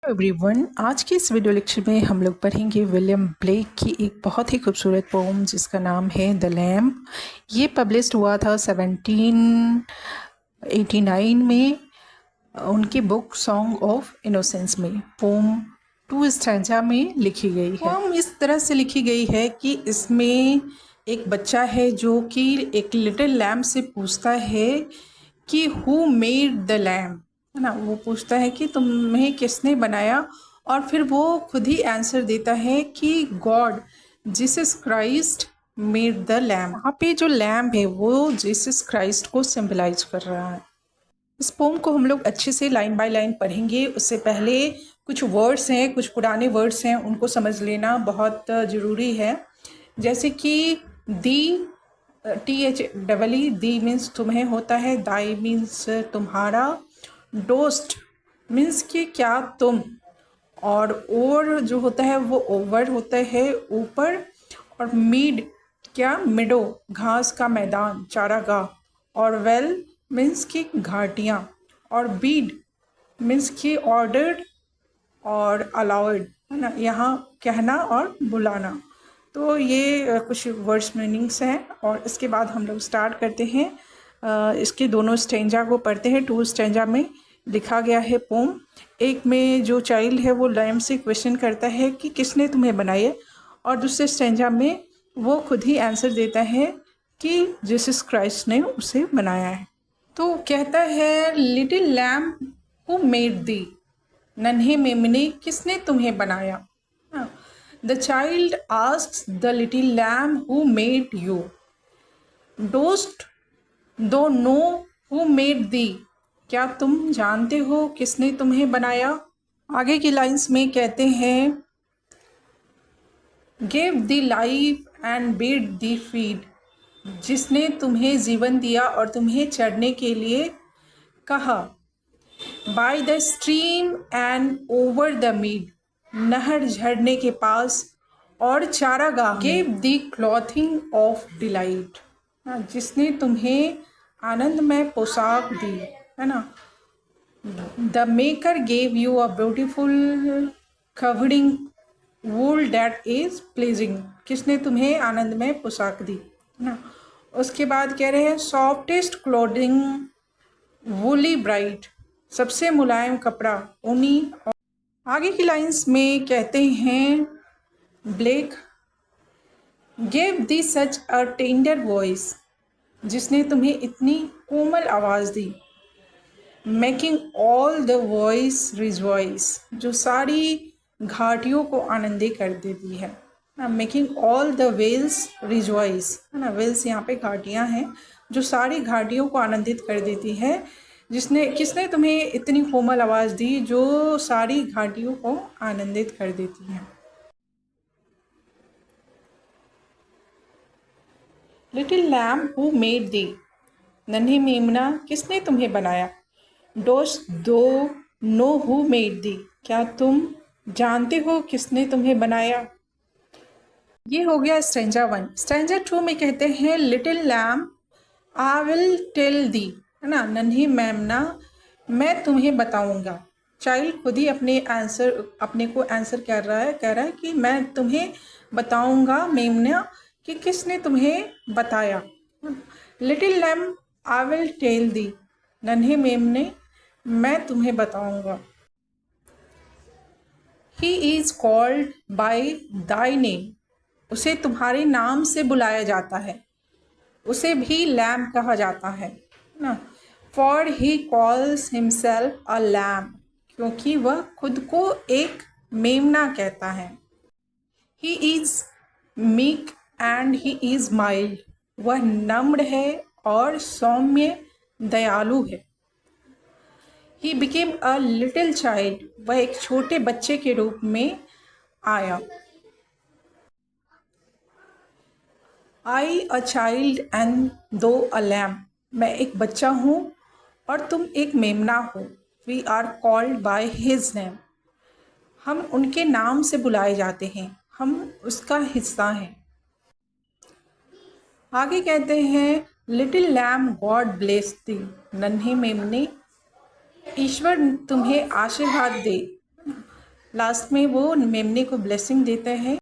Everyone, आज की इस वीडियो लेक्चर में हम लोग पढ़ेंगे विलियम ब्लेक की एक बहुत ही खूबसूरत पोम जिसका नाम है द लैम्प। ये पब्लिश्ड हुआ था 1789 में उनकी बुक सॉन्ग ऑफ इनोसेंस में। पोम 2 स्टैंजा में लिखी गई है। पोम इस तरह से लिखी गई है कि इसमें एक बच्चा है जो कि एक लिटिल लैम्प से पूछता है कि हु मेड द लैम्प, है ना। वो पूछता है कि तुम्हें किसने बनाया, और फिर वो खुद ही आंसर देता है कि God, Jesus Christ made the lamp. यहाँ पे जो लैम्प है वो जीसस क्राइस्ट को सिंबलाइज कर रहा है। इस पोम को हम लोग अच्छे से लाइन बाय लाइन पढ़ेंगे। उससे पहले कुछ वर्ड्स हैं, कुछ पुराने वर्ड्स हैं, उनको समझ लेना बहुत ज़रूरी है। जैसे कि दी, THEE, दी मीन्स तुम्हें होता है, दाई मीन्स तुम्हारा, डोस्ट मीन्स कि क्या तुम, और जो होता है वो ओवर होता है ऊपर, और मीड क्या, मिडो घास का मैदान, चारागाह, और वेल मीन्स की घाटियाँ, और बीड मीन्स की ऑर्डर्ड और अलाउड, है ना, यहाँ कहना और बुलाना। तो ये कुछ वर्ड्स मीनिंग्स हैं, और इसके बाद हम लोग स्टार्ट करते हैं। इसके दोनों स्टेंजा को पढ़ते हैं। 2 स्टेंजा में लिखा गया है पोम। एक में जो चाइल्ड है वो लैम्प से क्वेश्चन करता है कि किसने तुम्हें बनाया, और दूसरे स्टेंजा में वो खुद ही आंसर देता है कि जीसस क्राइस्ट ने उसे बनाया है। तो कहता है, लिटिल लैम्प हु मेड दी, नन्हे मेमने किसने तुम्हें बनाया। The child asks the little lamp who made you, डोस्ट दो नो हु मेड दी, क्या तुम जानते हो किसने तुम्हें बनाया। आगे की लाइंस में कहते हैं, give the life and bid the feed, जिसने तुम्हें जीवन दिया और तुम्हें चढ़ने के लिए कहा। By the stream and over the mead, नहर झरने के पास और चारागाह। Give the clothing of delight, जिसने तुम्हें आनंदमय पोशाक दी, है ना। The maker gave you a beautiful covering wool that is pleasing, किसने तुम्हें आनंदमय पोशाक दी, है ना। उसके बाद कह रहे हैं, सॉफ्टेस्ट क्लोथिंग वूली ब्राइट, सबसे मुलायम कपड़ा ऊनी। आगे की लाइंस में कहते हैं, Blake give thee such a tender voice, जिसने तुम्हें इतनी कोमल आवाज़ दी। Making all the voice rejoice, जो सारी घाटियों को आनंदित कर देती है। Making all the vales rejoice, है ना। वेल्स यहाँ पे घाटियाँ हैं, जो सारी घाटियों को आनंदित कर देती है। किसने तुम्हें इतनी कोमल आवाज़ दी जो सारी घाटियों को आनंदित कर देती है। लिटिल लैम्प हु मेड दी, नन्ही मेमना किसने तुम्हें बनाया। डोस्ट दो नो हु मेड दी, क्या तुम जानते हो किसने तुम्हें बनाया। ये हो गया स्टैंजा 1। स्टैंजा 2 में कहते हैं, little lamb I will tell thee, है ना, नन्ही मेमना मैं तुम्हें बताऊंगा। चाइल्ड खुद ही अपने को आंसर कह रहा है कि मैं तुम्हें बताऊंगा मेमना कि किसने तुम्हें बताया। Little lamb I will tell thee, नन्हे मेमने मैं तुम्हें बताऊंगा। He is called by thy name, उसे तुम्हारे नाम से बुलाया जाता है, उसे भी लैम्प कहा जाता है ना। For he calls himself a lamp, क्योंकि वह खुद को एक मेमना कहता है। He is meek and he is mild, वह नम्र है और सौम्य दयालु है। He became a little child, वह एक छोटे बच्चे के रूप में आया। आई अ चाइल्ड एंड दो अ लैम्प, मैं एक बच्चा हूँ और तुम एक मेमना हो। We are called by his name, हम उनके नाम से बुलाए जाते हैं, हम उसका हिस्सा हैं। आगे कहते हैं, लिटिल लैम्प गॉड ब्लेस दी, नन्हे मेमने ईश्वर तुम्हें आशीर्वाद दे। लास्ट में वो मेमने को ब्लेसिंग देता है।